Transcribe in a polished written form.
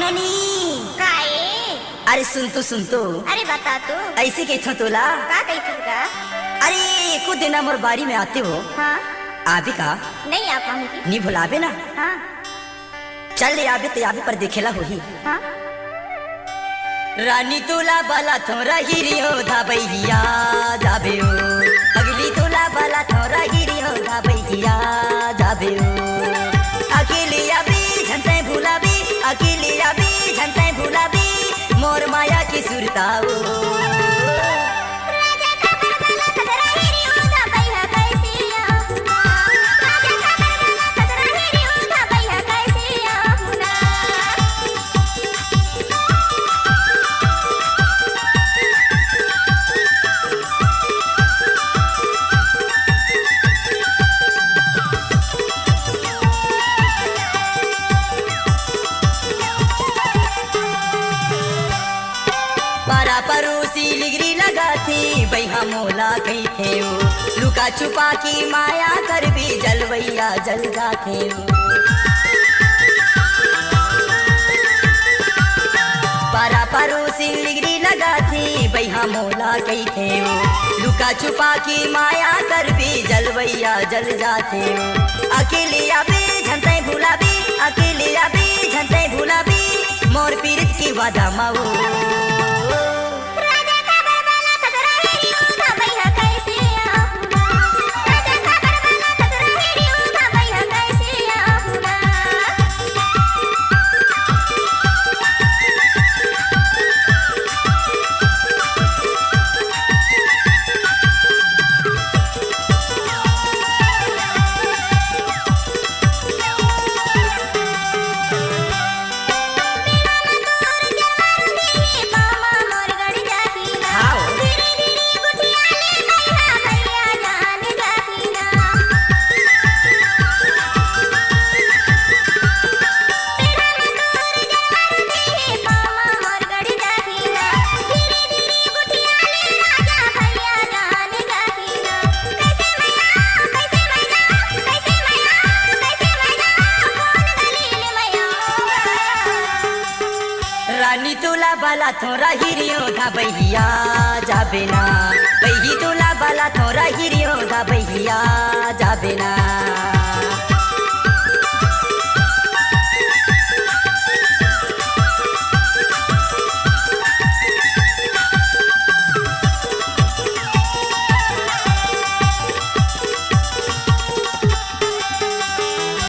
नोनी काए? अरे सुन तो अरे बता तू ऐसे कैथो तोला का कही तू का? अरे कुछ दिन मोर बारी में आते हो हाँ आबे का नहीं आ पाऊंगी। नी भुलाबे ना हाँ चल आबे तो आबे पर देखेला होही हाँ रानी तोला बाला थोरा गिरियो धाबैया जाबे ओ अगली तोला बाला थोरा गिरियो धाबैया जाबे ओ अकेले आबे झंटे भुलाबे अकेले आबे झंटे भुलाबे मोर माया की सुरताओ राजा का बरबाला खतरा हिरियो था भैया कैसिया राजा का बरबाला खतरा हिरियो था भैया कैसिया मुना पारा परोसी लिगरी लगा थी बैहा मोला कही थे ओ लुका छुपा की माया कर भी जलवैया जल जाते ओ पारा परोसी लिगरी लगा थी बैहा मोला कही थे ओ लुका छुपा की माया कर भी जलवैया जल जाते ओ अकेले आबे झंटे भुलाबी अकेले आबे झंटे भुलाबी मोर पीरित की वादा माओ राजा का बरबाला खतरा हिरियो था भैया कैसिया राजा का बरबाला खतरा हिरियो था भैया कैसिया मामा मोर गड़ जाहीना हाँ। धीरे धीरे गुटिया ले भैया भैया जान जाहीना मामा मोर गड़ जाहीना धीरे धीरे गुटिया ले राजा भैया जान जाहीना कैसे मैया कैसे मैया कौन दलील मैया रानी तोला बाला थोरा हिरियो धा भैया जाबे ना बही तोला बाला थोरा हिरियो धा भैया